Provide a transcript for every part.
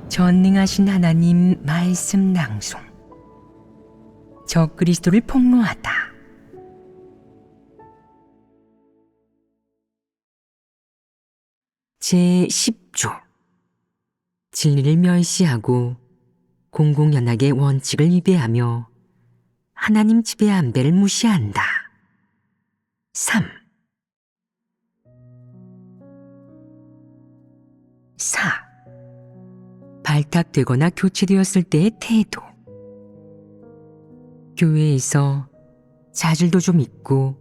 전능하신 하나님 말씀 낭송. 적그리스도를 폭로하다. 제10조. 진리를 멸시하고 공공연하게 원칙을 위배하며 하나님 지배 안배를 무시한다. 3. 4. 발탁되거나 교체되었을 때의 태도. 교회에서 자질도 좀 있고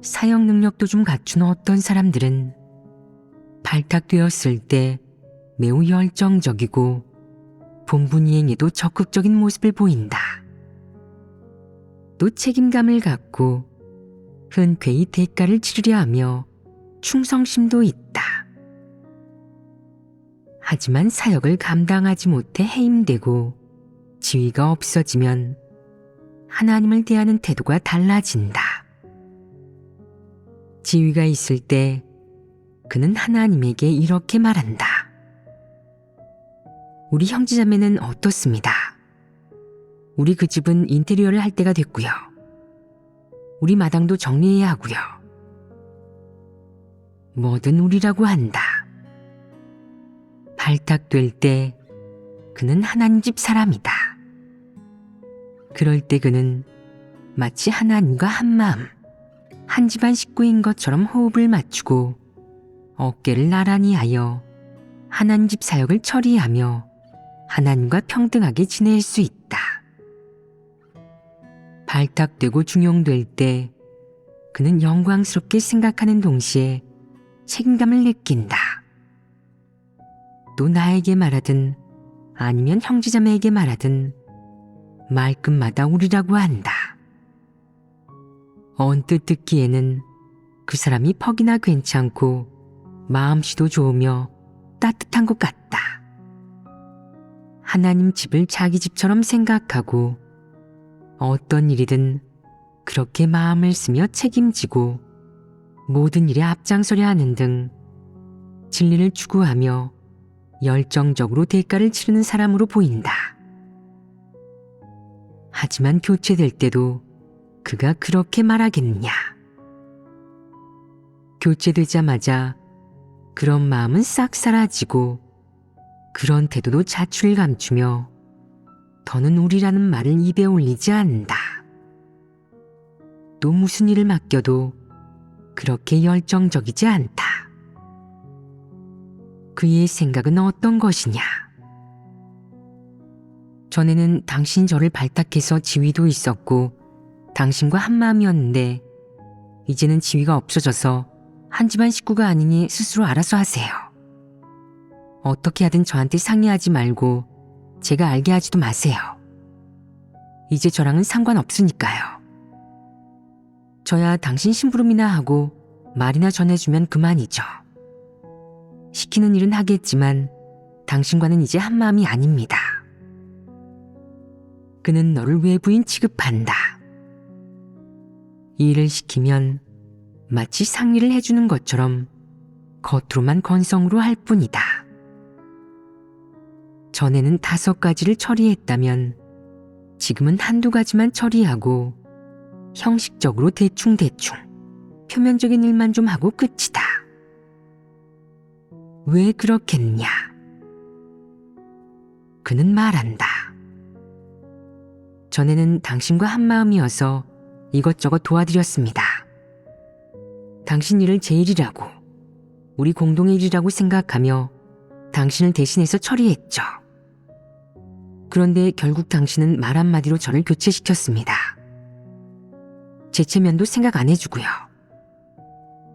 사역 능력도 좀 갖춘 어떤 사람들은 발탁되었을 때 매우 열정적이고 본분 이행에도 적극적인 모습을 보인다. 또 책임감을 갖고 흔쾌히 대가를 치르려 하며 충성심도 있다. 하지만 사역을 감당하지 못해 해임되고 지위가 없어지면 하나님을 대하는 태도가 달라진다. 지위가 있을 때 그는 하나님에게 이렇게 말한다. 우리 형제자매는 어떻습니다. 우리 그 집은 인테리어를 할 때가 됐고요. 우리 마당도 정리해야 하고요. 뭐든 우리라고 한다. 발탁될 때 그는 하나님 집 사람이다. 그럴 때 그는 마치 하나님과 한마음, 한 집안 식구인 것처럼 호흡을 맞추고 어깨를 나란히 하여 하나님 집 사역을 처리하며 하나님과 평등하게 지낼 수 있다. 발탁되고 중용될 때 그는 영광스럽게 생각하는 동시에 책임감을 느낀다. 또 나에게 말하든 아니면 형제자매에게 말하든 말끝마다 우리라고 한다. 언뜻 듣기에는 그 사람이 퍽이나 괜찮고 마음씨도 좋으며 따뜻한 것 같다. 하나님 집을 자기 집처럼 생각하고 어떤 일이든 그렇게 마음을 쓰며 책임지고 모든 일에 앞장서려 하는 등 진리를 추구하며 열정적으로 대가를 치르는 사람으로 보인다. 하지만 교체될 때도 그가 그렇게 말하겠느냐. 교체되자마자 그런 마음은 싹 사라지고 그런 태도도 자취를 감추며 더는 우리라는 말을 입에 올리지 않는다. 또 무슨 일을 맡겨도 그렇게 열정적이지 않다. 그의 생각은 어떤 것이냐. 전에는 당신이 저를 발탁해서 지위도 있었고 당신과 한마음이었는데 이제는 지위가 없어져서 한 집안 식구가 아니니 스스로 알아서 하세요. 어떻게 하든 저한테 상의하지 말고 제가 알게 하지도 마세요. 이제 저랑은 상관없으니까요. 저야 당신 심부름이나 하고 말이나 전해주면 그만이죠. 시키는 일은 하겠지만 당신과는 이제 한마음이 아닙니다. 그는 너를 외부인 취급한다. 일을 시키면 마치 상의를 해주는 것처럼 겉으로만 건성으로 할 뿐이다. 전에는 5가지를 처리했다면 지금은 1-2가지만 처리하고 형식적으로 대충대충 표면적인 일만 좀 하고 끝이다. 왜 그렇겠냐? 그는 말한다. 전에는 당신과 한마음이어서 이것저것 도와드렸습니다. 당신 일을 제 일이라고, 우리 공동의 일이라고 생각하며 당신을 대신해서 처리했죠. 그런데 결국 당신은 말 한마디로 저를 교체시켰습니다. 제 체면도 생각 안 해주고요.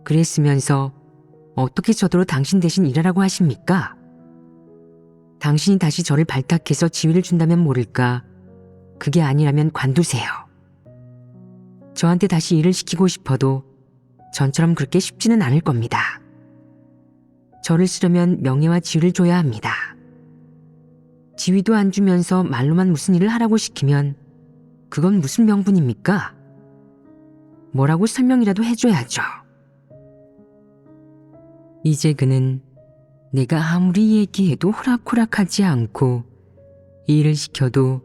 그랬으면서 어떻게 저더러 당신 대신 일하라고 하십니까? 당신이 다시 저를 발탁해서 지위를 준다면 모를까. 그게 아니라면 관두세요. 저한테 다시 일을 시키고 싶어도 전처럼 그렇게 쉽지는 않을 겁니다. 저를 쓰려면 명예와 지위를 줘야 합니다. 지위도 안 주면서 말로만 무슨 일을 하라고 시키면 그건 무슨 명분입니까? 뭐라고 설명이라도 해줘야죠. 이제 그는 내가 아무리 얘기해도 호락호락하지 않고 일을 시켜도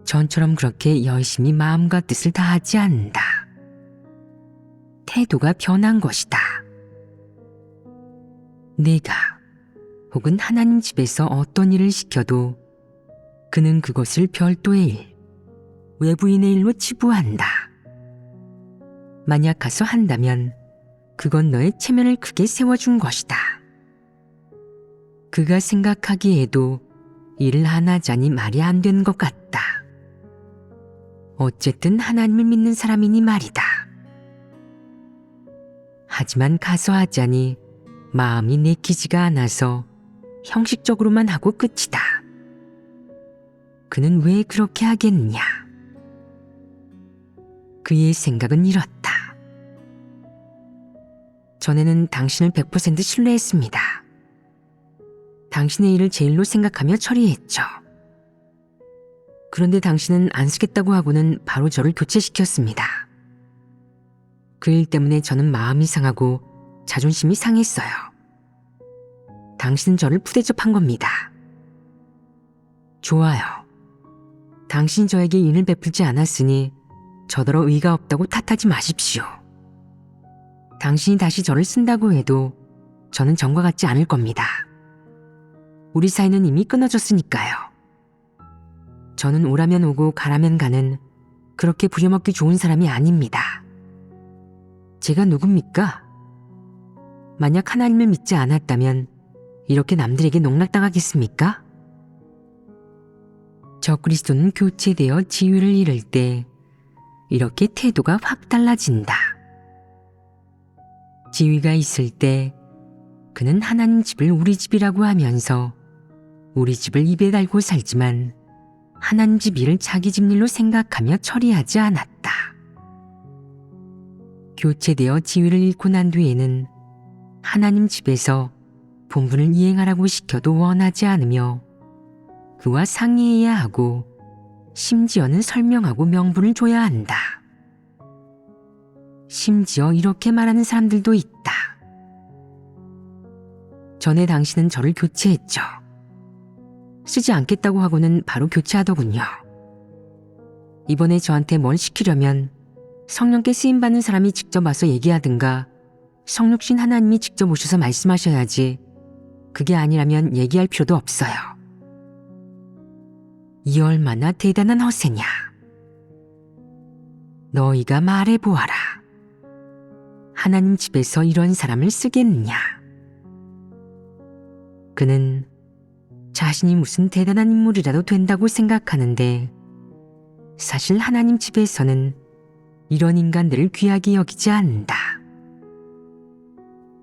전처럼 그렇게 열심히 마음과 뜻을 다하지 않는다. 태도가 변한 것이다. 내가 혹은 하나님 집에서 어떤 일을 시켜도 그는 그것을 별도의 일, 외부인의 일로 치부한다. 만약 가서 한다면 그건 너의 체면을 크게 세워준 것이다. 그가 생각하기에도 일을 안 하자니 말이 안 되는 것 같다. 어쨌든 하나님을 믿는 사람이니 말이다. 하지만 가서 하자니 마음이 내키지가 않아서 형식적으로만 하고 끝이다. 그는 왜 그렇게 하겠느냐? 그의 생각은 이렇다. 전에는 당신을 100% 신뢰했습니다. 당신의 일을 제 일로 생각하며 처리했죠. 그런데 당신은 안 쓰겠다고 하고는 바로 저를 교체시켰습니다. 그 일 때문에 저는 마음이 상하고 자존심이 상했어요. 당신은 저를 푸대접한 겁니다. 좋아요. 당신이 저에게 인을 베풀지 않았으니 저더러 의의가 없다고 탓하지 마십시오. 당신이 다시 저를 쓴다고 해도 저는 전과 같지 않을 겁니다. 우리 사이는 이미 끊어졌으니까요. 저는 오라면 오고 가라면 가는 그렇게 부려먹기 좋은 사람이 아닙니다. 제가 누굽니까? 만약 하나님을 믿지 않았다면 이렇게 남들에게 농락당하겠습니까? 적그리스도는 교체되어 지위를 잃을 때 이렇게 태도가 확 달라진다. 지위가 있을 때 그는 하나님 집을 우리 집이라고 하면서 우리 집을 입에 달고 살지만 하나님 집 일을 자기 집 일로 생각하며 처리하지 않았다. 교체되어 지위를 잃고 난 뒤에는 하나님 집에서 본분을 이행하라고 시켜도 원하지 않으며 그와 상의해야 하고 심지어는 설명하고 명분을 줘야 한다. 심지어 이렇게 말하는 사람들도 있다. 전에 당신은 저를 교체했죠. 쓰지 않겠다고 하고는 바로 교체하더군요. 이번에 저한테 뭘 시키려면 성령께 쓰임받는 사람이 직접 와서 얘기하든가 성육신 하나님이 직접 오셔서 말씀하셔야지 그게 아니라면 얘기할 필요도 없어요. 이 얼마나 대단한 허세냐. 너희가 말해보아라. 하나님 집에서 이런 사람을 쓰겠느냐. 그는 자신이 무슨 대단한 인물이라도 된다고 생각하는데 사실 하나님 집에서는 이런 인간들을 귀하게 여기지 않는다.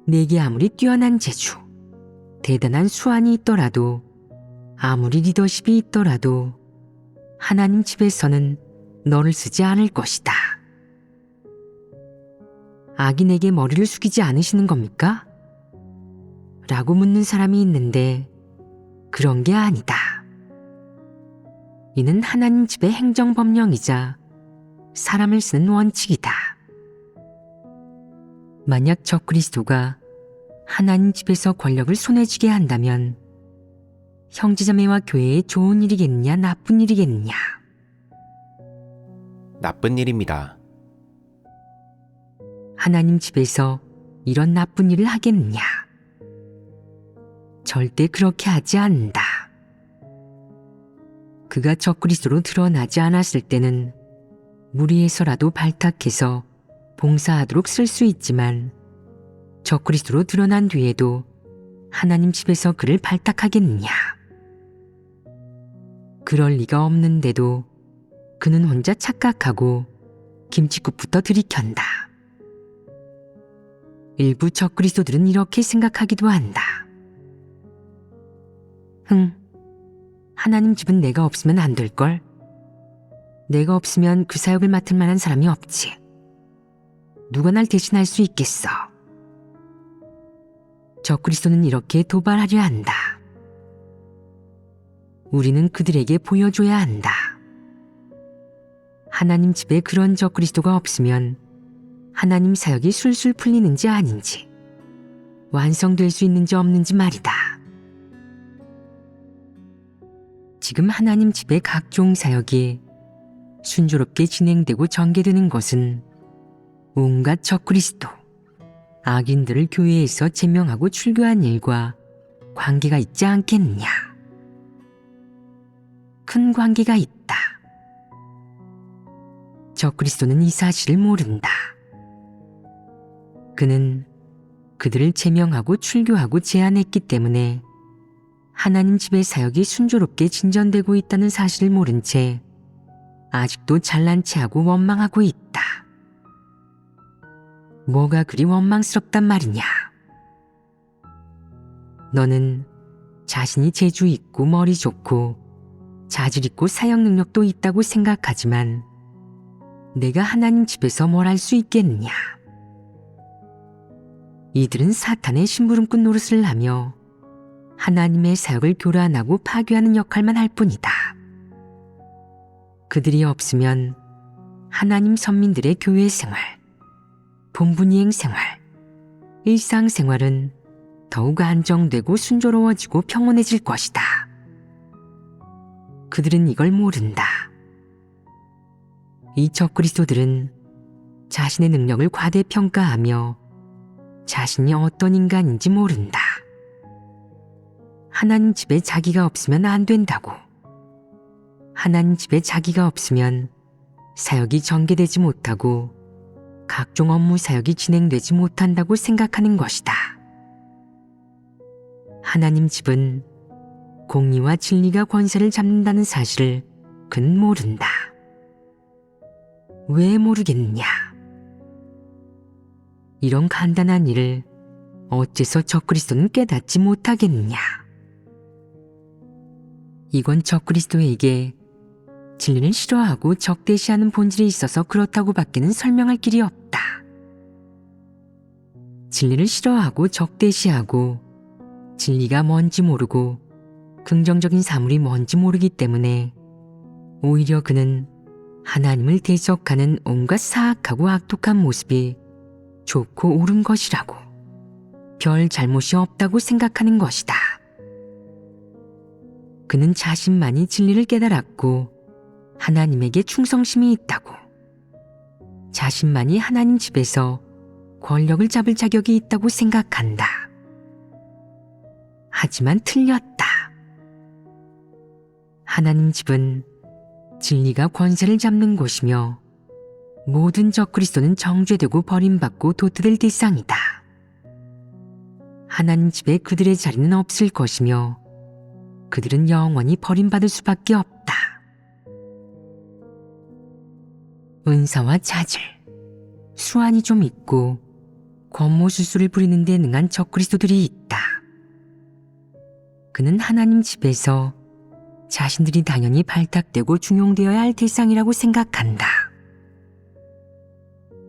내게 아무리 뛰어난 재주, 대단한 수완이 있더라도 아무리 리더십이 있더라도 하나님 집에서는 너를 쓰지 않을 것이다. 악인에게 머리를 숙이지 않으시는 겁니까? 라고 묻는 사람이 있는데 그런 게 아니다. 이는 하나님 집의 행정법령이자 사람을 쓰는 원칙이다. 만약 적그리스도가 하나님 집에서 권력을 손에 쥐게 한다면 형제자매와 교회에 좋은 일이겠느냐 나쁜 일이겠느냐? 나쁜 일입니다. 하나님 집에서 이런 나쁜 일을 하겠느냐? 절대 그렇게 하지 않는다. 그가 적그리스도로 드러나지 않았을 때는 무리해서라도 발탁해서 봉사하도록 쓸 수 있지만 적그리스도로 드러난 뒤에도 하나님 집에서 그를 발탁하겠느냐? 그럴 리가 없는데도 그는 혼자 착각하고 김칫국부터 들이켠다. 일부 적그리스도들은 이렇게 생각하기도 한다. 하나님 집은 내가 없으면 안 될걸? 내가 없으면 그 사역을 맡을 만한 사람이 없지. 누가 날 대신할 수 있겠어? 적그리스도는 이렇게 도발하려 한다. 우리는 그들에게 보여줘야 한다. 하나님 집에 그런 적그리스도가 없으면 하나님 사역이 술술 풀리는지 아닌지, 완성될 수 있는지 없는지 말이다. 지금 하나님 집의 각종 사역이 순조롭게 진행되고 전개되는 것은 온갖 적그리스도, 악인들을 교회에서 제명하고 출교한 일과 관계가 있지 않겠느냐? 큰 관계가 있다. 적그리스도는 이 사실을 모른다. 그는 그들을 제명하고 출교하고 제한했기 때문에 하나님 집의 사역이 순조롭게 진전되고 있다는 사실을 모른 채 아직도 잘난 체하고 원망하고 있다. 뭐가 그리 원망스럽단 말이냐? 너는 자신이 재주 있고 머리 좋고 자질 있고 사역 능력도 있다고 생각하지만 내가 하나님 집에서 뭘 할 수 있겠느냐? 이들은 사탄의 심부름꾼 노릇을 하며 하나님의 사역을 교란하고 파괴하는 역할만 할 뿐이다. 그들이 없으면 하나님 선민들의 교회 생활, 본분이행 생활, 일상생활은 더욱 안정되고 순조로워지고 평온해질 것이다. 그들은 이걸 모른다. 이 적그리스도들은 자신의 능력을 과대평가하며 자신이 어떤 인간인지 모른다. 하나님 집에 자기가 없으면 안 된다고. 하나님 집에 자기가 없으면 사역이 전개되지 못하고 각종 업무 사역이 진행되지 못한다고 생각하는 것이다. 하나님 집은 공의와 진리가 권세를 잡는다는 사실을 그는 모른다. 왜 모르겠느냐? 이런 간단한 일을 어째서 적그리스도는 깨닫지 못하겠느냐? 이건 적그리스도에게 진리를 싫어하고 적대시하는 본질이 있어서 그렇다고 밖에는 설명할 길이 없다. 진리를 싫어하고 적대시하고 진리가 뭔지 모르고 긍정적인 사물이 뭔지 모르기 때문에 오히려 그는 하나님을 대적하는 온갖 사악하고 악독한 모습이 좋고 옳은 것이라고, 별 잘못이 없다고 생각하는 것이다. 그는 자신만이 진리를 깨달았고 하나님에게 충성심이 있다고, 자신만이 하나님 집에서 권력을 잡을 자격이 있다고 생각한다. 하지만 틀렸다. 하나님 집은 진리가 권세를 잡는 곳이며 모든 적그리스도는 정죄되고 버림받고 도태될 대상이다. 하나님 집에 그들의 자리는 없을 것이며 그들은 영원히 버림받을 수밖에 없다. 은사와 자질, 수완이 좀 있고 권모술수를 부리는 데 능한 적그리스도들이 있다. 그는 하나님 집에서 자신들이 당연히 발탁되고 중용되어야 할 대상이라고 생각한다.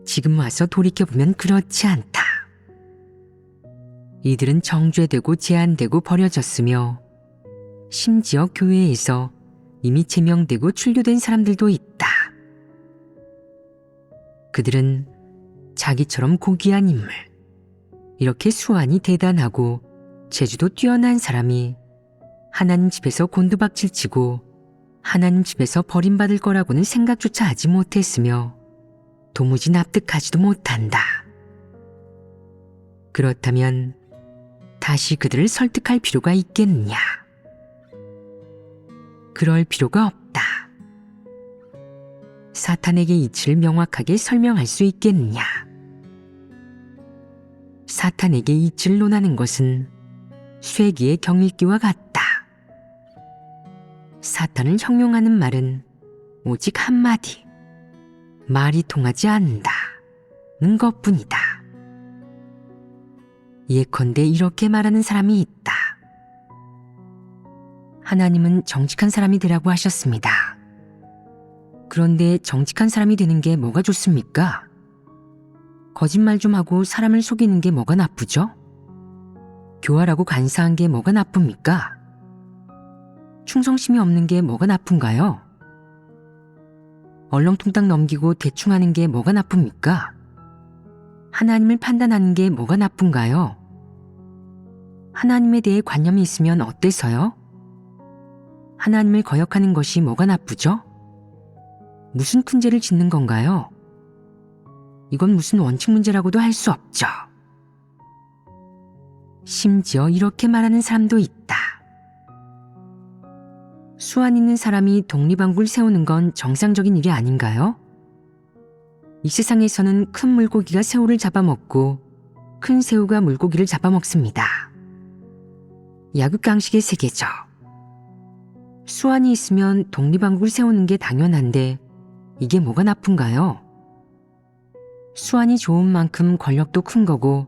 지금 와서 돌이켜보면 그렇지 않다. 이들은 정죄되고 제한되고 버려졌으며 심지어 교회에서 이미 제명되고 출교된 사람들도 있다. 그들은 자기처럼 고귀한 인물, 이렇게 수완이 대단하고 재주도 뛰어난 사람이 하나님 집에서 곤두박질 치고 하나님 집에서 버림받을 거라고는 생각조차 하지 못했으며 도무지 납득하지도 못한다. 그렇다면 다시 그들을 설득할 필요가 있겠느냐? 그럴 필요가 없다. 사탄에게 이치를 명확하게 설명할 수 있겠느냐? 사탄에게 이치를 논하는 것은 쇠기의 경읽기와 같다. 사탄을 형용하는 말은 오직 한마디, 말이 통하지 않는다는 것뿐이다. 예컨대 이렇게 말하는 사람이 있다. 하나님은 정직한 사람이 되라고 하셨습니다. 그런데 정직한 사람이 되는 게 뭐가 좋습니까? 거짓말 좀 하고 사람을 속이는 게 뭐가 나쁘죠? 교활하고 간사한 게 뭐가 나쁩니까? 충성심이 없는 게 뭐가 나쁜가요? 얼렁뚱땅 넘기고 대충 하는 게 뭐가 나쁩니까? 하나님을 판단하는 게 뭐가 나쁜가요? 하나님에 대해 관념이 있으면 어때서요? 하나님을 거역하는 것이 뭐가 나쁘죠? 무슨 큰 죄를 짓는 건가요? 이건 무슨 원칙 문제라고도 할 수 없죠. 심지어 이렇게 말하는 사람도 있다. 수완 있는 사람이 독립왕국을 세우는 건 정상적인 일이 아닌가요? 이 세상에서는 큰 물고기가 새우를 잡아먹고 큰 새우가 물고기를 잡아먹습니다. 약육강식의 세계죠. 수완이 있으면 독립왕국을 세우는 게 당연한데 이게 뭐가 나쁜가요? 수완이 좋은 만큼 권력도 큰 거고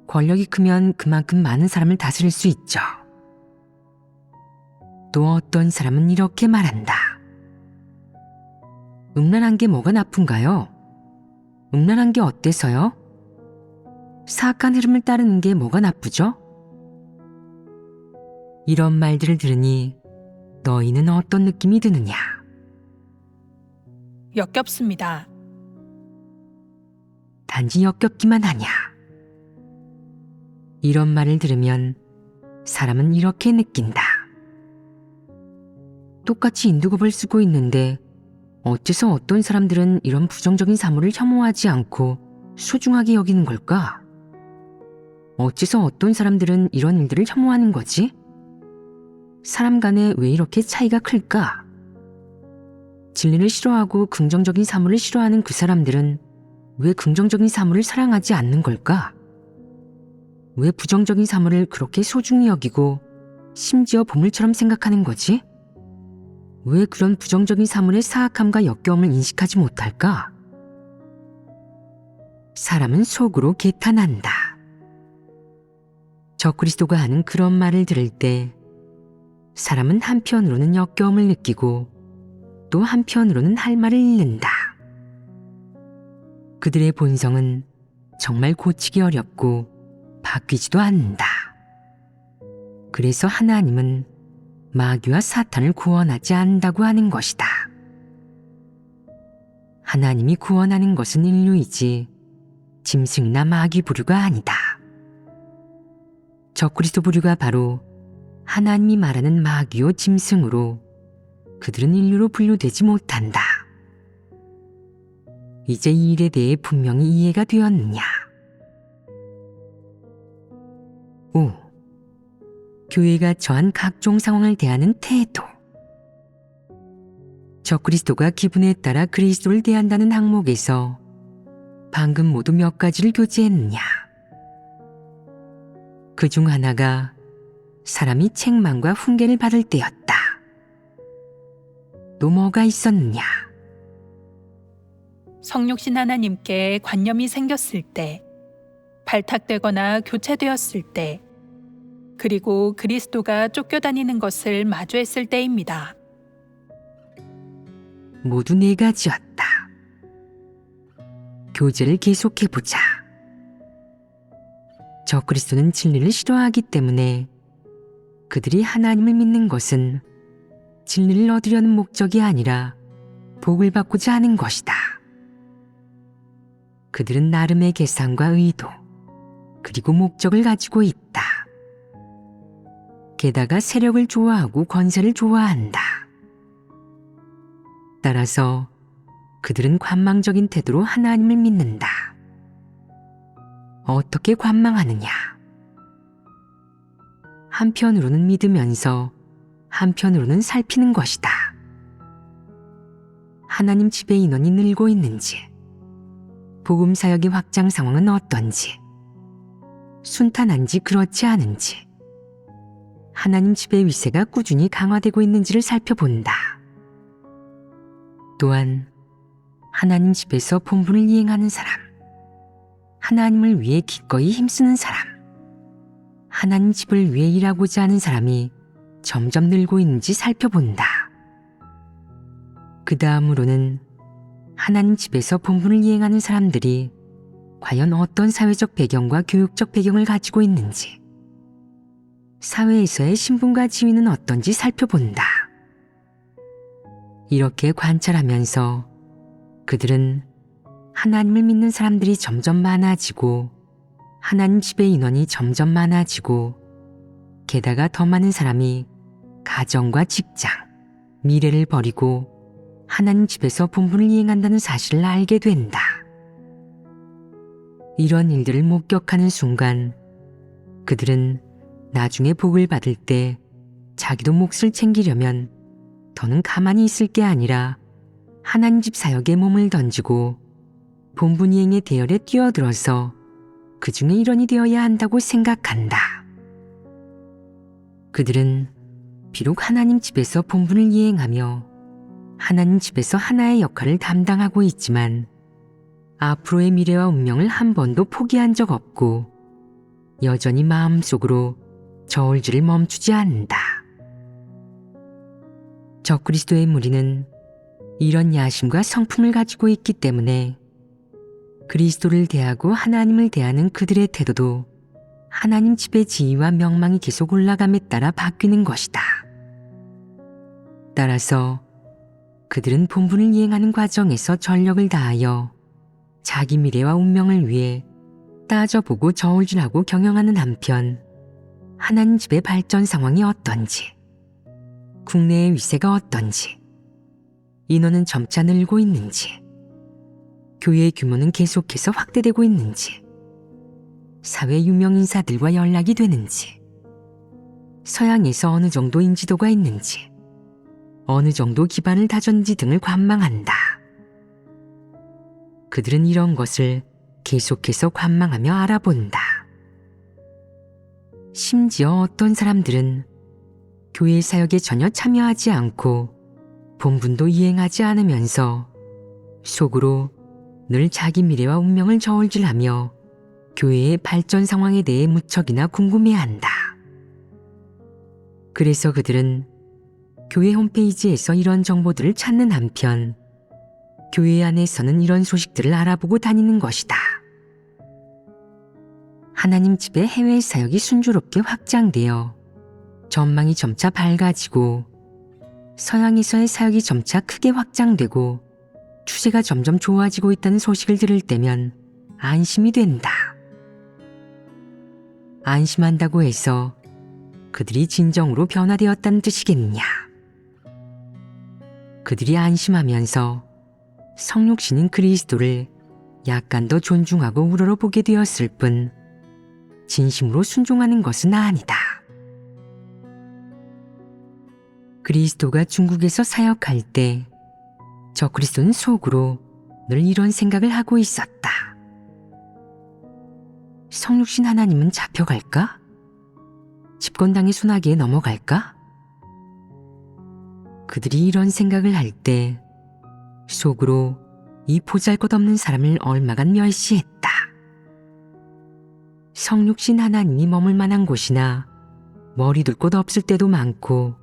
권력이 크면 그만큼 많은 사람을 다스릴 수 있죠. 또 어떤 사람은 이렇게 말한다. 음란한 게 뭐가 나쁜가요? 음란한 게 어때서요? 사악한 흐름을 따르는 게 뭐가 나쁘죠? 이런 말들을 들으니 너희는 어떤 느낌이 드느냐? 역겹습니다. 단지 역겹기만 하냐? 이런 말을 들으면 사람은 이렇게 느낀다. 똑같이 인두급을 쓰고 있는데 어째서 어떤 사람들은 이런 부정적인 사물을 혐오하지 않고 소중하게 여기는 걸까? 어째서 어떤 사람들은 이런 일들을 혐오하는 거지? 사람 간에 왜 이렇게 차이가 클까? 진리를 싫어하고 긍정적인 사물을 싫어하는 그 사람들은 왜 긍정적인 사물을 사랑하지 않는 걸까? 왜 부정적인 사물을 그렇게 소중히 여기고 심지어 보물처럼 생각하는 거지? 왜 그런 부정적인 사물의 사악함과 역겨움을 인식하지 못할까? 사람은 속으로 개탄한다. 적그리스도가 하는 그런 말을 들을 때 사람은 한편으로는 역겨움을 느끼고 또 한편으로는 할 말을 잃는다. 그들의 본성은 정말 고치기 어렵고 바뀌지도 않는다. 그래서 하나님은 마귀와 사탄을 구원하지 않는다고 하는 것이다. 하나님이 구원하는 것은 인류이지 짐승이나 마귀 부류가 아니다. 적그리스도 부류가 바로 하나님이 말하는 마귀요 짐승으로 그들은 인류로 분류되지 못한다. 이제 이 일에 대해 분명히 이해가 되었느냐? 5. 교회가 처한 각종 상황을 대하는 태도. 적그리스도가 기분에 따라 그리스도를 대한다는 항목에서 방금 모두 몇 가지를 교제했느냐? 그중 하나가 사람이 책망과 훈계를 받을 때였다. 또 뭐가 있었느냐? 성육신 하나님께 관념이 생겼을 때, 발탁되거나 교체되었을 때, 그리고 그리스도가 쫓겨다니는 것을 마주했을 때입니다. 모두 네 가지였다. 교제를 계속해보자. 적그리스도는 진리를 싫어하기 때문에 그들이 하나님을 믿는 것은 진리를 얻으려는 목적이 아니라 복을 받고자 하는 것이다. 그들은 나름의 계산과 의도, 그리고 목적을 가지고 있다. 게다가 세력을 좋아하고 권세를 좋아한다. 따라서 그들은 관망적인 태도로 하나님을 믿는다. 어떻게 관망하느냐? 한편으로는 믿으면서 한편으로는 살피는 것이다. 하나님 집의 인원이 늘고 있는지, 복음 사역의 확장 상황은 어떤지, 순탄한지 그렇지 않은지, 하나님 집의 위세가 꾸준히 강화되고 있는지를 살펴본다. 또한 하나님 집에서 본분을 이행하는 사람, 하나님을 위해 기꺼이 힘쓰는 사람, 하나님 집을 위해 일하고자 하는 사람이 점점 늘고 있는지 살펴본다. 그 다음으로는 하나님 집에서 본분을 이행하는 사람들이 과연 어떤 사회적 배경과 교육적 배경을 가지고 있는지, 사회에서의 신분과 지위는 어떤지 살펴본다. 이렇게 관찰하면서 그들은 하나님을 믿는 사람들이 점점 많아지고 하나님 집의 인원이 점점 많아지고 게다가 더 많은 사람이 가정과 직장, 미래를 버리고 하나님 집에서 본분을 이행한다는 사실을 알게 된다. 이런 일들을 목격하는 순간 그들은 나중에 복을 받을 때 자기도 몫을 챙기려면 더는 가만히 있을 게 아니라 하나님 집 사역에 몸을 던지고 본분 이행의 대열에 뛰어들어서 그 중에 일원이 되어야 한다고 생각한다. 그들은 비록 하나님 집에서 본분을 이행하며 하나님 집에서 하나의 역할을 담당하고 있지만 앞으로의 미래와 운명을 한 번도 포기한 적 없고 여전히 마음속으로 저울질을 멈추지 않는다. 적그리스도의 무리는 이런 야심과 성품을 가지고 있기 때문에 그리스도를 대하고 하나님을 대하는 그들의 태도도 하나님 집의 지위와 명망이 계속 올라감에 따라 바뀌는 것이다. 따라서 그들은 본분을 이행하는 과정에서 전력을 다하여 자기 미래와 운명을 위해 따져보고 저울질하고 경영하는 한편 하나님 집의 발전 상황이 어떤지, 국내의 위세가 어떤지, 인원은 점차 늘고 있는지, 교회의 규모는 계속해서 확대되고 있는지, 사회 유명 인사들과 연락이 되는지, 서양에서 어느 정도 인지도가 있는지, 어느 정도 기반을 다졌는지 등을 관망한다. 그들은 이런 것을 계속해서 관망하며 알아본다. 심지어 어떤 사람들은 교회 사역에 전혀 참여하지 않고 본분도 이행하지 않으면서 속으로 늘 자기 미래와 운명을 저울질하며 교회의 발전 상황에 대해 무척이나 궁금해한다. 그래서 그들은 교회 홈페이지에서 이런 정보들을 찾는 한편 교회 안에서는 이런 소식들을 알아보고 다니는 것이다. 하나님 집의 해외 사역이 순조롭게 확장되어 전망이 점차 밝아지고 서양에서의 사역이 점차 크게 확장되고 추세가 점점 좋아지고 있다는 소식을 들을 때면 안심이 된다. 안심한다고 해서 그들이 진정으로 변화되었다는 뜻이겠느냐. 그들이 안심하면서 성육신인 그리스도를 약간 더 존중하고 우러러보게 되었을 뿐 진심으로 순종하는 것은 아니다. 그리스도가 중국에서 사역할 때 적그리스도는 속으로 늘 이런 생각을 하고 있었다. 성육신 하나님은 잡혀갈까? 집권당의 손아귀에 넘어갈까? 그들이 이런 생각을 할 때 속으로 이 보잘것없는 사람을 얼마간 멸시했다. 성육신 하나님이 머물 만한 곳이나 머리 둘 곳 없을 때도 많고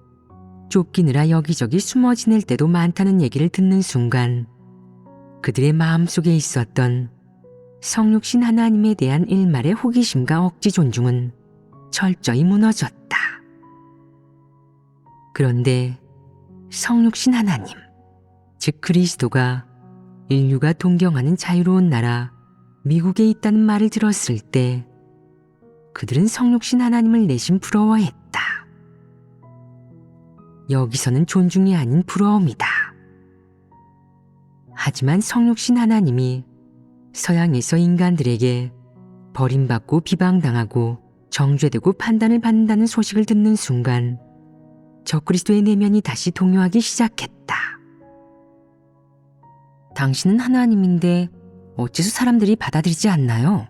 쫓기느라 여기저기 숨어 지낼 때도 많다는 얘기를 듣는 순간 그들의 마음속에 있었던 성육신 하나님에 대한 일말의 호기심과 억지 존중은 철저히 무너졌다. 그런데 성육신 하나님, 즉 그리스도가 인류가 동경하는 자유로운 나라 미국에 있다는 말을 들었을 때 그들은 성육신 하나님을 내심 부러워했다. 여기서는 존중이 아닌 부러움이다. 하지만 성육신 하나님이 서양에서 인간들에게 버림받고 비방당하고 정죄되고 판단을 받는다는 소식을 듣는 순간 적그리스도의 내면이 다시 동요하기 시작했다. 당신은 하나님인데 어째서 사람들이 받아들이지 않나요?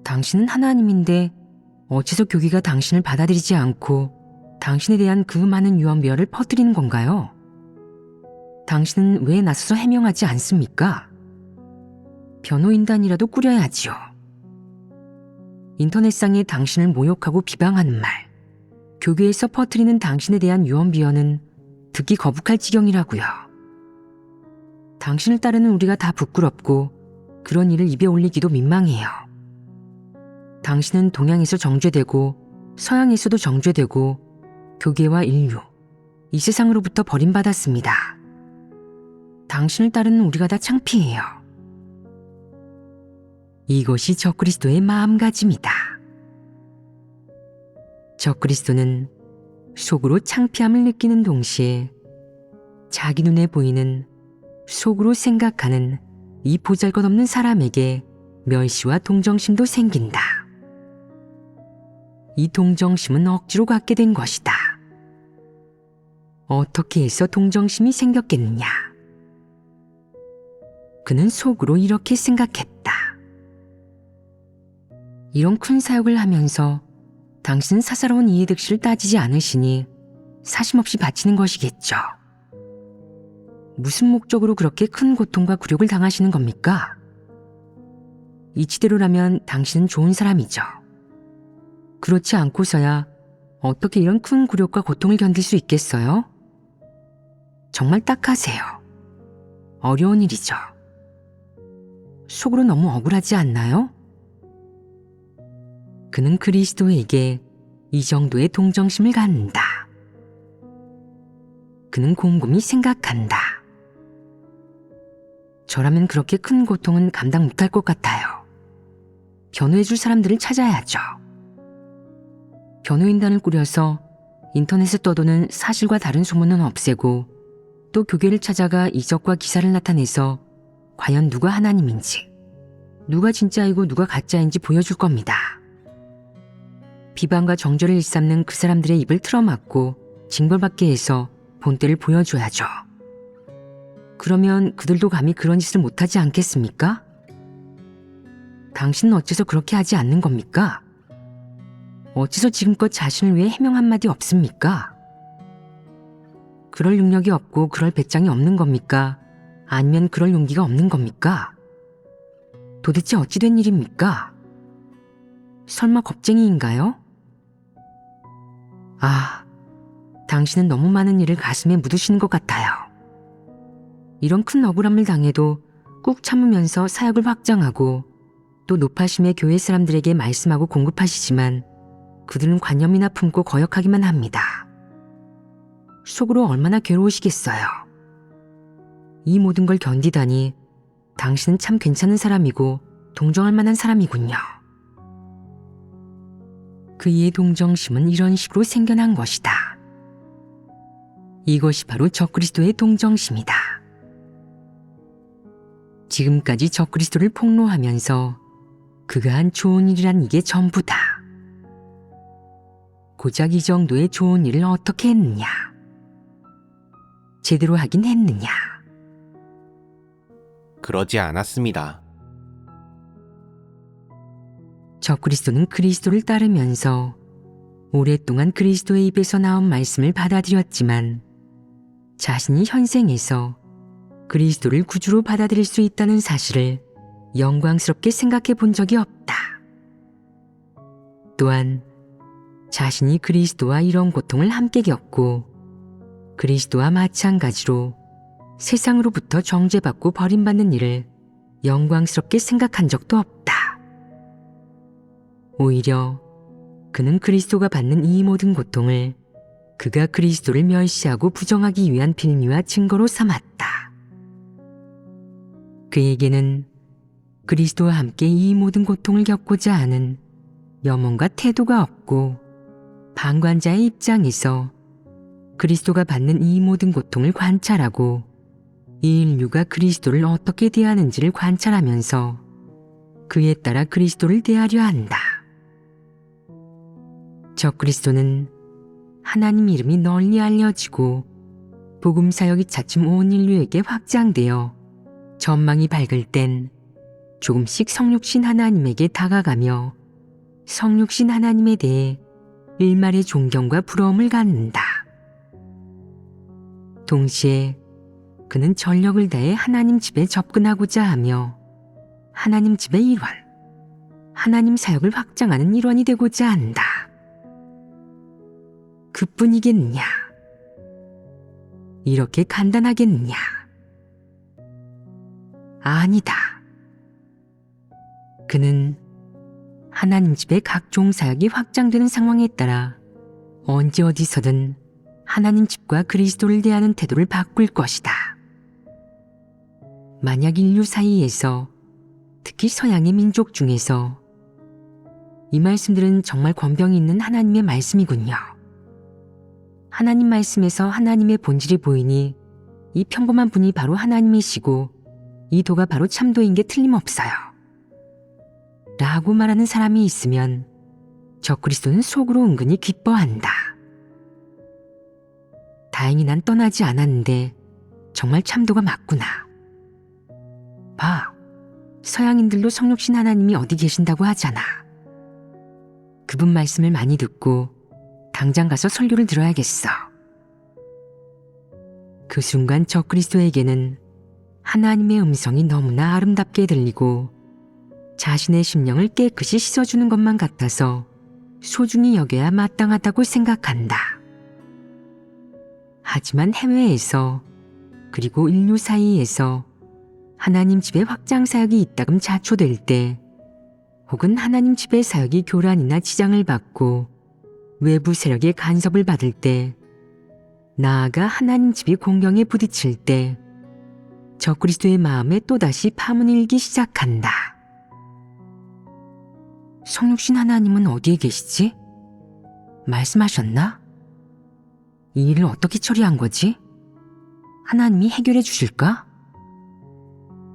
당신은 하나님인데 어째서 교회가 당신을 받아들이지 않고 당신에 대한 그 많은 유언비어를 퍼뜨리는 건가요? 당신은 왜 나서서 해명하지 않습니까? 변호인단이라도 꾸려야지요. 인터넷상에 당신을 모욕하고 비방하는 말, 교계에서 퍼뜨리는 당신에 대한 유언비어는 듣기 거북할 지경이라고요. 당신을 따르는 우리가 다 부끄럽고 그런 일을 입에 올리기도 민망해요. 당신은 동양에서 정죄되고 서양에서도 정죄되고 교계와 인류, 이 세상으로부터 버림받았습니다. 당신을 따르는 우리가 다 창피해요. 이것이 적그리스도의 마음가짐이다. 적그리스도는 속으로 창피함을 느끼는 동시에 자기 눈에 보이는 속으로 생각하는 이 보잘것없는 사람에게 멸시와 동정심도 생긴다. 이 동정심은 억지로 갖게 된 것이다. 어떻게 해서 동정심이 생겼겠느냐? 그는 속으로 이렇게 생각했다. 이런 큰 사역을 하면서 당신은 사사로운 이해득실을 따지지 않으시니 사심없이 바치는 것이겠죠. 무슨 목적으로 그렇게 큰 고통과 굴욕을 당하시는 겁니까? 이치대로라면 당신은 좋은 사람이죠. 그렇지 않고서야 어떻게 이런 큰 굴욕과 고통을 견딜 수 있겠어요? 정말 딱하세요. 어려운 일이죠. 속으로 너무 억울하지 않나요? 그는 그리스도에게 이 정도의 동정심을 갖는다. 그는 곰곰이 생각한다. 저라면 그렇게 큰 고통은 감당 못할 것 같아요. 변호해줄 사람들을 찾아야죠. 변호인단을 꾸려서 인터넷에 떠도는 사실과 다른 소문은 없애고 또 교계를 찾아가 이적과 기사를 나타내서 과연 누가 하나님인지, 누가 진짜이고 누가 가짜인지 보여줄 겁니다. 비방과 정죄를 일삼는 그 사람들의 입을 틀어막고 징벌받게 해서 본때를 보여줘야죠. 그러면 그들도 감히 그런 짓을 못하지 않겠습니까? 당신은 어째서 그렇게 하지 않는 겁니까? 어째서 지금껏 자신을 위해 해명 한마디 없습니까? 그럴 능력이 없고 그럴 배짱이 없는 겁니까? 아니면 그럴 용기가 없는 겁니까? 도대체 어찌 된 일입니까? 설마 겁쟁이인가요? 아, 당신은 너무 많은 일을 가슴에 묻으시는 것 같아요. 이런 큰 억울함을 당해도 꾹 참으면서 사역을 확장하고 또 높아심의 교회 사람들에게 말씀하고 공급하시지만 그들은 관념이나 품고 거역하기만 합니다. 속으로 얼마나 괴로우시겠어요. 이 모든 걸 견디다니 당신은 참 괜찮은 사람이고 동정할 만한 사람이군요. 그의 동정심은 이런 식으로 생겨난 것이다. 이것이 바로 적그리스도의 동정심이다. 지금까지 적그리스도를 폭로하면서 그가 한 좋은 일이란 이게 전부다. 고작 이 정도의 좋은 일을 어떻게 했느냐? 제대로 하긴 했느냐? 그러지 않았습니다. 적그리스도는 그리스도를 따르면서 오랫동안 그리스도의 입에서 나온 말씀을 받아들였지만 자신이 현생에서 그리스도를 구주로 받아들일 수 있다는 사실을 영광스럽게 생각해 본 적이 없다. 또한 자신이 그리스도와 이런 고통을 함께 겪고 그리스도와 마찬가지로 세상으로부터 정죄받고 버림받는 일을 영광스럽게 생각한 적도 없다. 오히려 그는 그리스도가 받는 이 모든 고통을 그가 그리스도를 멸시하고 부정하기 위한 빌미와 증거로 삼았다. 그에게는 그리스도와 함께 이 모든 고통을 겪고자 하는 염원과 태도가 없고 방관자의 입장에서 그리스도가 받는 이 모든 고통을 관찰하고 이 인류가 그리스도를 어떻게 대하는지를 관찰하면서 그에 따라 그리스도를 대하려 한다. 적그리스도는 하나님 이름이 널리 알려지고 복음 사역이 차츰 온 인류에게 확장되어 전망이 밝을 땐 조금씩 성육신 하나님에게 다가가며 성육신 하나님에 대해 일말의 존경과 부러움을 갖는다. 동시에 그는 전력을 다해 하나님 집에 접근하고자 하며 하나님 집의 일원, 하나님 사역을 확장하는 일원이 되고자 한다. 그뿐이겠느냐? 이렇게 간단하겠느냐? 아니다. 그는 하나님 집의 각종 사역이 확장되는 상황에 따라 언제 어디서든 하나님 집과 그리스도를 대하는 태도를 바꿀 것이다. 만약 인류 사이에서 특히 서양의 민족 중에서 이 말씀들은 정말 권병이 있는 하나님의 말씀이군요. 하나님 말씀에서 하나님의 본질이 보이니 이 평범한 분이 바로 하나님이시고 이 도가 바로 참도인 게 틀림없어요. 라고 말하는 사람이 있으면 적그리스도는 속으로 은근히 기뻐한다. 다행히 난 떠나지 않았는데 정말 참도가 맞구나. 봐, 서양인들도 성육신 하나님이 어디 계신다고 하잖아. 그분 말씀을 많이 듣고 당장 가서 설교를 들어야겠어. 그 순간 적그리스도에게는 하나님의 음성이 너무나 아름답게 들리고 자신의 심령을 깨끗이 씻어주는 것만 같아서 소중히 여겨야 마땅하다고 생각한다. 하지만 해외에서 그리고 인류 사이에서 하나님 집의 확장 사역이 이따금 자초될 때 혹은 하나님 집의 사역이 교란이나 지장을 받고 외부 세력의 간섭을 받을 때 나아가 하나님 집이 공경에 부딪힐 때 적그리스도의 마음에 또다시 파문이 일기 시작한다. 성육신 하나님은 어디에 계시지? 말씀하셨나? 이 일을 어떻게 처리한 거지? 하나님이 해결해 주실까?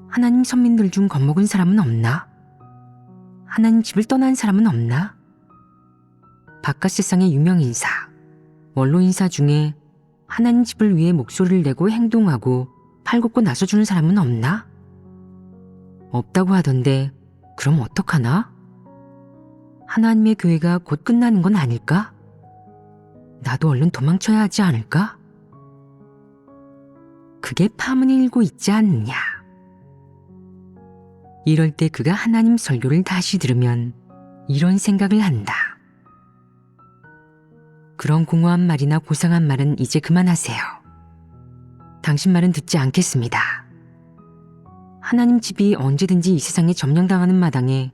하나님 선민들 중 겁먹은 사람은 없나? 하나님 집을 떠난 사람은 없나? 바깥 세상의 유명 인사, 원로 인사 중에 하나님 집을 위해 목소리를 내고 행동하고 팔걷고 나서주는 사람은 없나? 없다고 하던데 그럼 어떡하나? 하나님의 교회가 곧 끝나는 건 아닐까? 나도 얼른 도망쳐야 하지 않을까? 그게 파문이 일고 있지 않느냐. 이럴 때 그가 하나님 설교를 다시 들으면 이런 생각을 한다. 그런 공허한 말이나 고상한 말은 이제 그만하세요. 당신 말은 듣지 않겠습니다. 하나님 집이 언제든지 이 세상에 점령당하는 마당에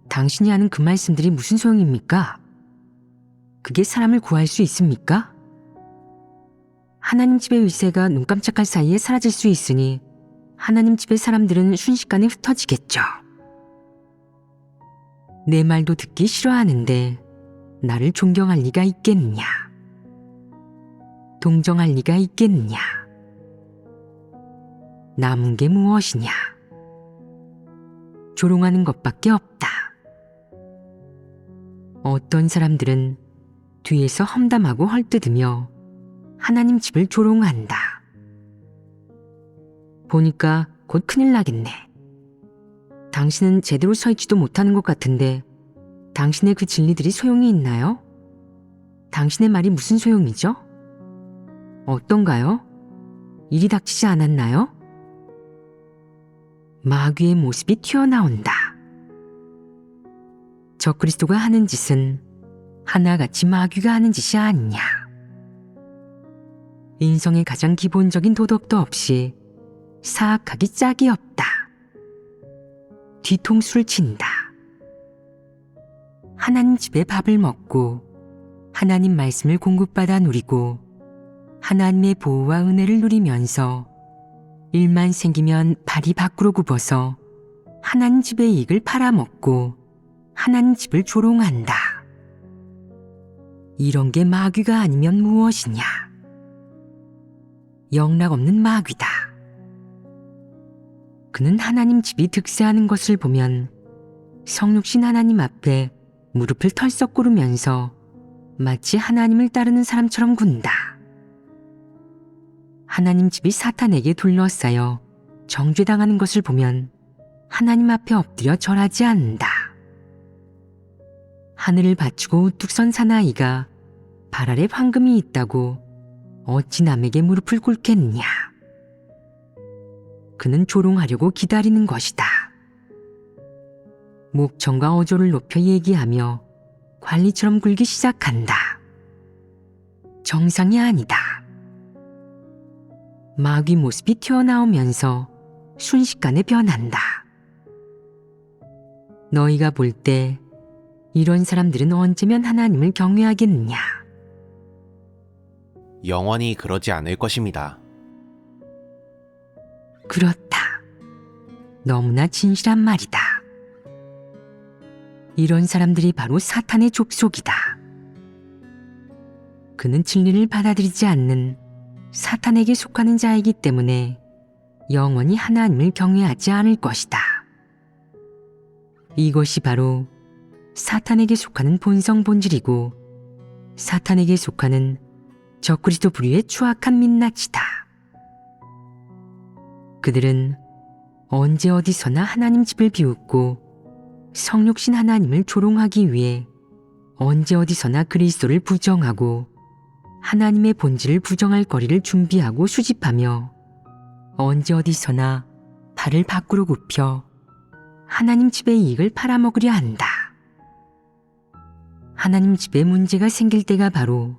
당신이 하는 그 말씀들이 무슨 소용입니까? 그게 사람을 구할 수 있습니까? 하나님 집의 위세가 눈 깜짝할 사이에 사라질 수 있으니 하나님 집의 사람들은 순식간에 흩어지겠죠. 내 말도 듣기 싫어하는데 나를 존경할 리가 있겠느냐? 동정할 리가 있겠느냐? 남은 게 무엇이냐? 조롱하는 것밖에 없다. 어떤 사람들은 뒤에서 험담하고 헐뜯으며 하나님 집을 조롱한다. 보니까 곧 큰일 나겠네. 당신은 제대로 서 있지도 못하는 것 같은데 당신의 그 진리들이 소용이 있나요? 당신의 말이 무슨 소용이죠? 어떤가요? 일이 닥치지 않았나요? 마귀의 모습이 튀어나온다. 적그리스도가 하는 짓은 하나같이 마귀가 하는 짓이 아니냐. 인성의 가장 기본적인 도덕도 없이 사악하기 짝이 없다. 뒤통수를 친다. 하나님 집에 밥을 먹고 하나님 말씀을 공급받아 누리고 하나님의 보호와 은혜를 누리면서 일만 생기면 발이 밖으로 굽어서 하나님 집의 이익을 팔아먹고 하나님 집을 조롱한다. 이런 게 마귀가 아니면 무엇이냐? 영락없는 마귀다. 그는 하나님 집이 득세하는 것을 보면 성육신 하나님 앞에 무릎을 털썩 꿇으면서 마치 하나님을 따르는 사람처럼 군다. 하나님 집이 사탄에게 둘러싸여 정죄당하는 것을 보면 하나님 앞에 엎드려 절하지 않는다. 하늘을 받치고 우뚝 선 사나이가 발 아래 황금이 있다고 어찌 남에게 무릎을 꿇겠느냐. 그는 조롱하려고 기다리는 것이다. 목청과 어조를 높여 얘기하며 관리처럼 굴기 시작한다. 정상이 아니다. 마귀 모습이 튀어나오면서 순식간에 변한다. 너희가 볼 때 이런 사람들은 언제면 하나님을 경외하겠느냐? 영원히 그러지 않을 것입니다. 그렇다. 너무나 진실한 말이다. 이런 사람들이 바로 사탄의 족속이다. 그는 진리를 받아들이지 않는 사탄에게 속하는 자이기 때문에 영원히 하나님을 경외하지 않을 것이다. 이것이 바로 사탄에게 속하는 본성 본질이고 사탄에게 속하는 적그리스도 부류의 추악한 민낯이다. 그들은 언제 어디서나 하나님 집을 비웃고 성육신 하나님을 조롱하기 위해 언제 어디서나 그리스도를 부정하고 하나님의 본질을 부정할 거리를 준비하고 수집하며 언제 어디서나 발을 밖으로 굽혀 하나님 집의 이익을 팔아먹으려 한다. 하나님 집에 문제가 생길 때가 바로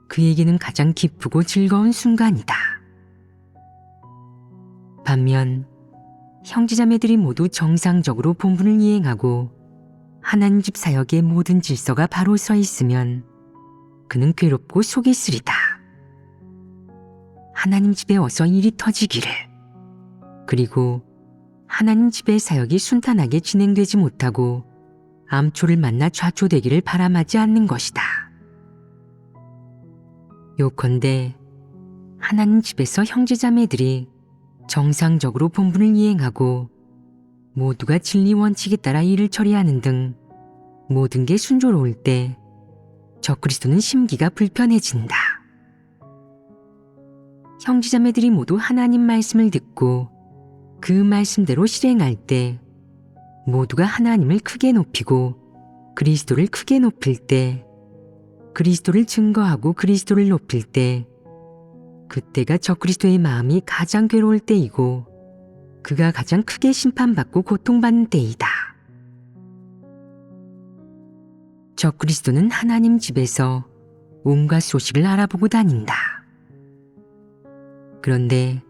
그에게는 가장 기쁘고 즐거운 순간이다. 반면 형제자매들이 모두 정상적으로 본분을 이행하고 하나님 집 사역의 모든 질서가 바로 서 있으면 그는 괴롭고 속이 쓰리다. 하나님 집에 어서 일이 터지기를, 그리고 하나님 집의 사역이 순탄하게 진행되지 못하고 암초를 만나 좌초되기를 바람하지 않는 것이다. 요컨대 하나님 집에서 형제자매들이 정상적으로 본분을 이행하고 모두가 진리 원칙에 따라 일을 처리하는 등 모든 게 순조로울 때 적그리스도는 심기가 불편해진다. 형제자매들이 모두 하나님 말씀을 듣고 그 말씀대로 실행할 때 모두가 하나님을 크게 높이고 그리스도를 크게 높일 때 그리스도를 증거하고 그리스도를 높일 때 그때가 적그리스도의 마음이 가장 괴로울 때이고 그가 가장 크게 심판받고 고통받는 때이다. 적그리스도는 하나님 집에서 온갖 소식을 알아보고 다닌다. 그런데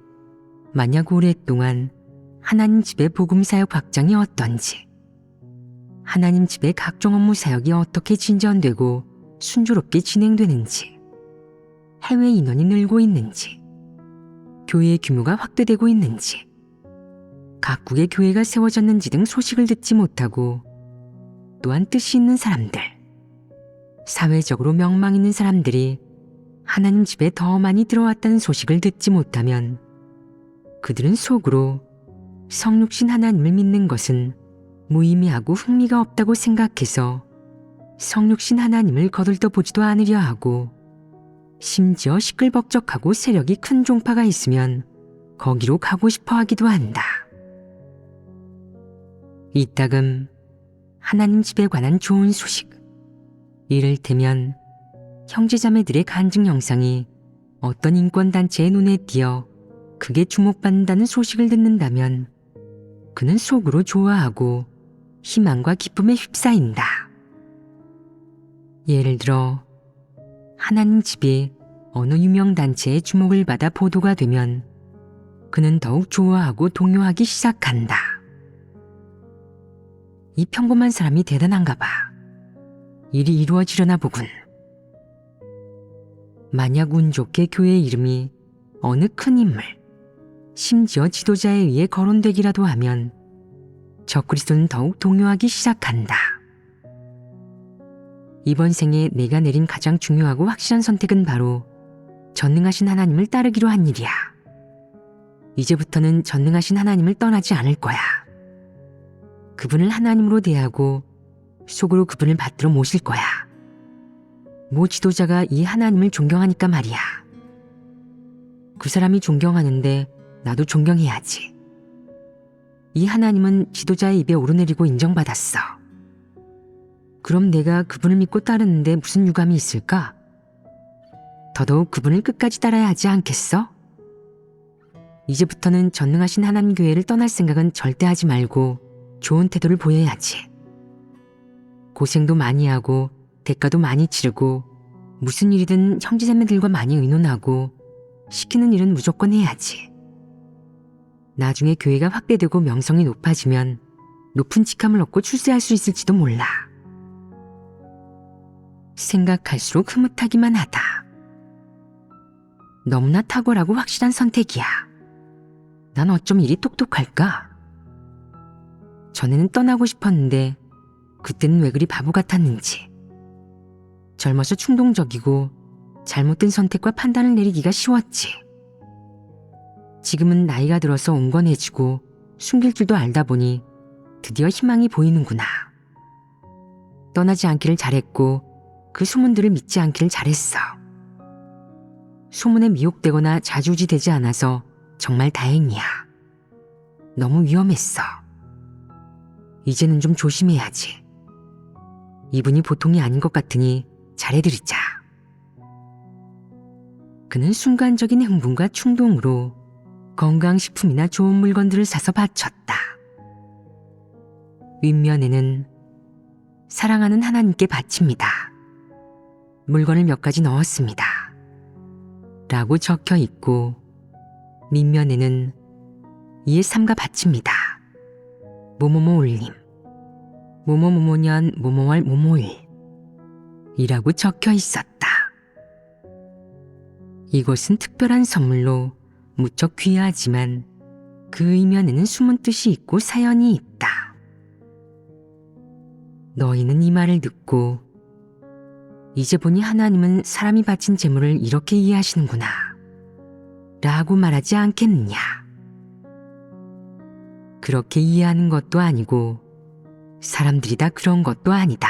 만약 오랫동안 하나님 집의 복음 사역 확장이 어떤지, 하나님 집의 각종 업무 사역이 어떻게 진전되고 순조롭게 진행되는지, 해외 인원이 늘고 있는지, 교회의 규모가 확대되고 있는지, 각국의 교회가 세워졌는지 등 소식을 듣지 못하고 또한 뜻이 있는 사람들, 사회적으로 명망 있는 사람들이 하나님 집에 더 많이 들어왔다는 소식을 듣지 못하면 그들은 속으로 성육신 하나님을 믿는 것은 무의미하고 흥미가 없다고 생각해서 성육신 하나님을 거들떠 보지도 않으려 하고 심지어 시끌벅적하고 세력이 큰 종파가 있으면 거기로 가고 싶어 하기도 한다. 이따금 하나님 집에 관한 좋은 소식, 이를테면 형제자매들의 간증 영상이 어떤 인권단체의 눈에 띄어 크게 주목받는다는 소식을 듣는다면 그는 속으로 좋아하고 희망과 기쁨에 휩싸인다. 예를 들어 하나님 집이 어느 유명 단체의 주목을 받아 보도가 되면 그는 더욱 좋아하고 동요하기 시작한다. 이 평범한 사람이 대단한가 봐. 일이 이루어지려나 보군. 만약 운 좋게 교회 이름이 어느 큰 인물, 심지어 지도자에 의해 거론되기라도 하면 적그리스도는 더욱 동요하기 시작한다. 이번 생에 내가 내린 가장 중요하고 확실한 선택은 바로 전능하신 하나님을 따르기로 한 일이야. 이제부터는 전능하신 하나님을 떠나지 않을 거야. 그분을 하나님으로 대하고 속으로 그분을 받들어 모실 거야. 모 지도자가 이 하나님을 존경하니까 말이야. 그 사람이 존경하는데 나도 존경해야지. 이 하나님은 지도자의 입에 오르내리고 인정받았어. 그럼 내가 그분을 믿고 따르는데 무슨 유감이 있을까? 더더욱 그분을 끝까지 따라야 하지 않겠어? 이제부터는 전능하신 하나님 교회를 떠날 생각은 절대 하지 말고 좋은 태도를 보여야지. 고생도 많이 하고 대가도 많이 치르고 무슨 일이든 형제자매들과 많이 의논하고 시키는 일은 무조건 해야지. 나중에 교회가 확대되고 명성이 높아지면 높은 직함을 얻고 출세할 수 있을지도 몰라. 생각할수록 흐뭇하기만 하다. 너무나 탁월하고 확실한 선택이야. 난 어쩜 이리 똑똑할까? 전에는 떠나고 싶었는데 그땐 왜 그리 바보 같았는지. 젊어서 충동적이고 잘못된 선택과 판단을 내리기가 쉬웠지. 지금은 나이가 들어서 온건해지고 숨길 줄도 알다 보니 드디어 희망이 보이는구나. 떠나지 않기를 잘했고 그 소문들을 믿지 않기를 잘했어. 소문에 미혹되거나 좌지우지되지 않아서 정말 다행이야. 너무 위험했어. 이제는 좀 조심해야지. 이분이 보통이 아닌 것 같으니 잘해드리자. 그는 순간적인 흥분과 충동으로 건강식품이나 좋은 물건들을 사서 바쳤다. 윗면에는 사랑하는 하나님께 바칩니다. 물건을 몇 가지 넣었습니다. 라고 적혀 있고 밑면에는 이에 삼가 바칩니다. 뭐뭐뭐 올림, 뭐뭐뭐뭐년 뭐뭐월 뭐뭐일 이라고 적혀 있었다. 이것은 특별한 선물로 무척 귀하지만 그 이면에는 숨은 뜻이 있고 사연이 있다. 너희는 이 말을 듣고 이제 보니 하나님은 사람이 바친 재물을 이렇게 이해하시는구나 라고 말하지 않겠느냐. 그렇게 이해하는 것도 아니고 사람들이 다 그런 것도 아니다.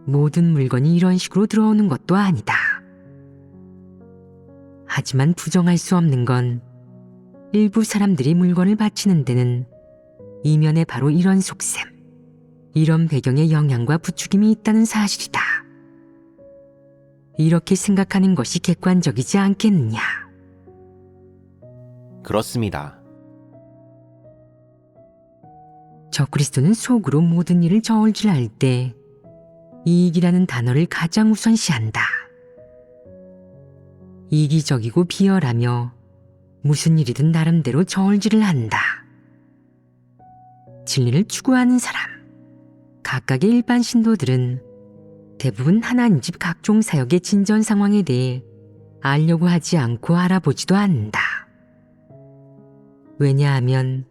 모든 물건이 이런 식으로 들어오는 것도 아니다. 하지만 부정할 수 없는 건 일부 사람들이 물건을 바치는 데는 이면에 바로 이런 속셈, 이런 배경의 영향과 부추김이 있다는 사실이다. 이렇게 생각하는 것이 객관적이지 않겠느냐. 그렇습니다. 적그리스도는 속으로 모든 일을 저울질할 때 이익이라는 단어를 가장 우선시한다. 이기적이고 비열하며 무슨 일이든 나름대로 저울질을 한다. 진리를 추구하는 사람, 각각의 일반 신도들은 대부분 하나님 집 각종 사역의 진전 상황에 대해 알려고 하지 않고 알아보지도 않는다. 왜냐하면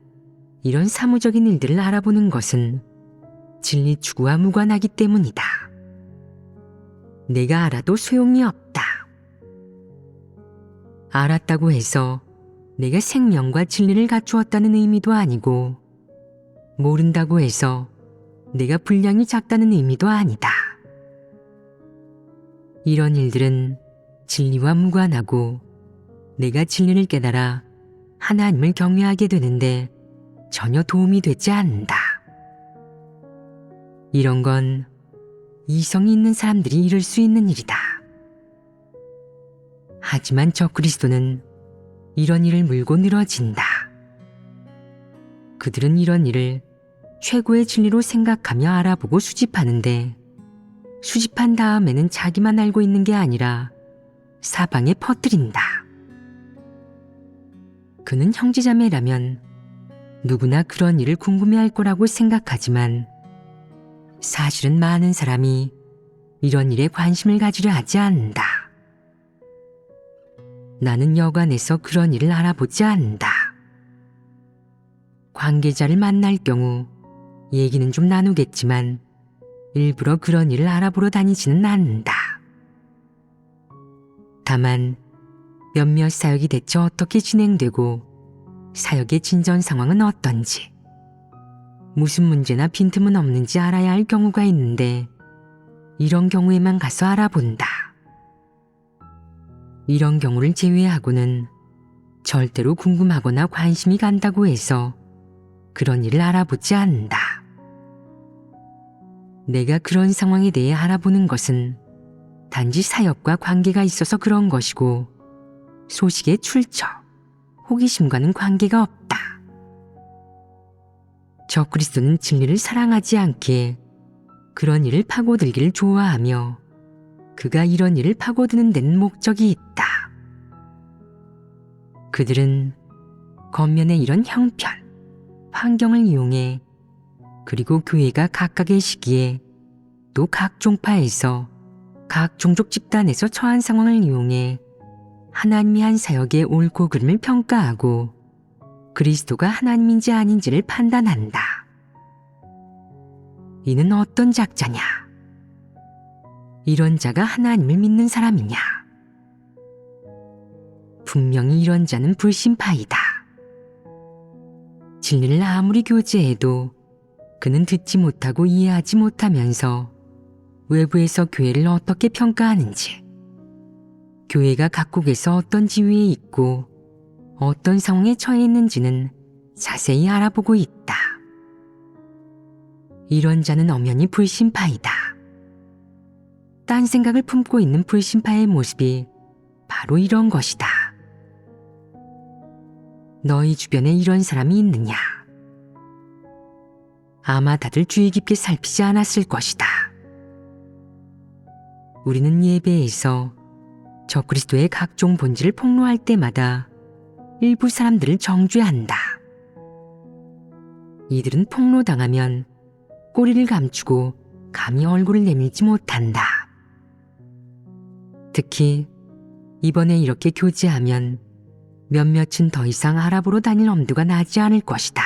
이런 사무적인 일들을 알아보는 것은 진리 추구와 무관하기 때문이다. 내가 알아도 소용이 없다. 알았다고 해서 내가 생명과 진리를 갖추었다는 의미도 아니고 모른다고 해서 내가 분량이 작다는 의미도 아니다. 이런 일들은 진리와 무관하고 내가 진리를 깨달아 하나님을 경외하게 되는데 전혀 도움이 되지 않는다. 이런 건 이성이 있는 사람들이 이룰 수 있는 일이다. 하지만 적그리스도는 이런 일을 물고 늘어진다. 그들은 이런 일을 최고의 진리로 생각하며 알아보고 수집하는데 수집한 다음에는 자기만 알고 있는 게 아니라 사방에 퍼뜨린다. 그는 형제자매라면 누구나 그런 일을 궁금해할 거라고 생각하지만 사실은 많은 사람이 이런 일에 관심을 가지려 하지 않는다. 나는 여관에서 그런 일을 알아보지 않는다. 관계자를 만날 경우 얘기는 좀 나누겠지만 일부러 그런 일을 알아보러 다니지는 않는다. 다만 몇몇 사역이 대체 어떻게 진행되고 사역의 진전 상황은 어떤지, 무슨 문제나 빈틈은 없는지 알아야 할 경우가 있는데 이런 경우에만 가서 알아본다. 이런 경우를 제외하고는 절대로 궁금하거나 관심이 간다고 해서 그런 일을 알아보지 않는다. 내가 그런 상황에 대해 알아보는 것은 단지 사역과 관계가 있어서 그런 것이고 소식의 출처, 호기심과는 관계가 없다. 적그리스도는 진리를 사랑하지 않기에 그런 일을 파고들기를 좋아하며 그가 이런 일을 파고드는 데는 목적이 있다. 그들은 겉면의 이런 형편, 환경을 이용해 그리고 교회가 각각의 시기에 또 각 종파에서 각 종족 집단에서 처한 상황을 이용해 하나님이 한 사역의 옳고 그름을 평가하고 그리스도가 하나님인지 아닌지를 판단한다. 이는 어떤 작자냐? 이런 자가 하나님을 믿는 사람이냐? 분명히 이런 자는 불신파이다. 진리를 아무리 교제해도 그는 듣지 못하고 이해하지 못하면서 외부에서 교회를 어떻게 평가하는지, 교회가 각국에서 어떤 지위에 있고 어떤 상황에 처해 있는지는 자세히 알아보고 있다. 이런 자는 엄연히 불신파이다. 딴 생각을 품고 있는 불신파의 모습이 바로 이런 것이다. 너희 주변에 이런 사람이 있느냐? 아마 다들 주의 깊게 살피지 않았을 것이다. 우리는 예배에서 적그리스도의 각종 본질을 폭로할 때마다 일부 사람들을 정죄한다. 이들은 폭로당하면 꼬리를 감추고 감히 얼굴을 내밀지 못한다. 특히 이번에 이렇게 교제하면 몇몇은 더 이상 아랍으로 다닐 엄두가 나지 않을 것이다.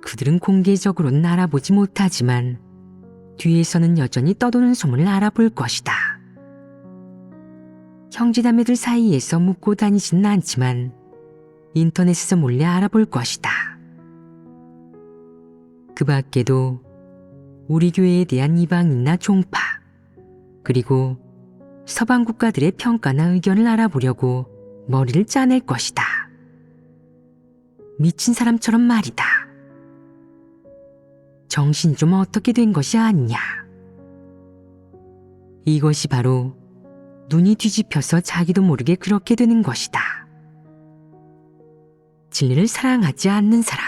그들은 공개적으로는 알아보지 못하지만 뒤에서는 여전히 떠도는 소문을 알아볼 것이다. 형제자매들 사이에서 묻고 다니지는 않지만 인터넷에서 몰래 알아볼 것이다. 그 밖에도 우리 교회에 대한 이방인이나 종파, 그리고 서방 국가들의 평가나 의견을 알아보려고 머리를 짜낼 것이다. 미친 사람처럼 말이다. 정신이 좀 어떻게 된 것이 아니냐. 이것이 바로 눈이 뒤집혀서 자기도 모르게 그렇게 되는 것이다. 진리를 사랑하지 않는 사람,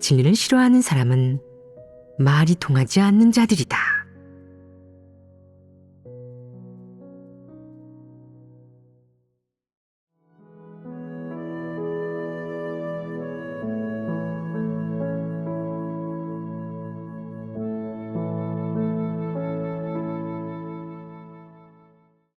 진리를 싫어하는 사람은 말이 통하지 않는 자들이다.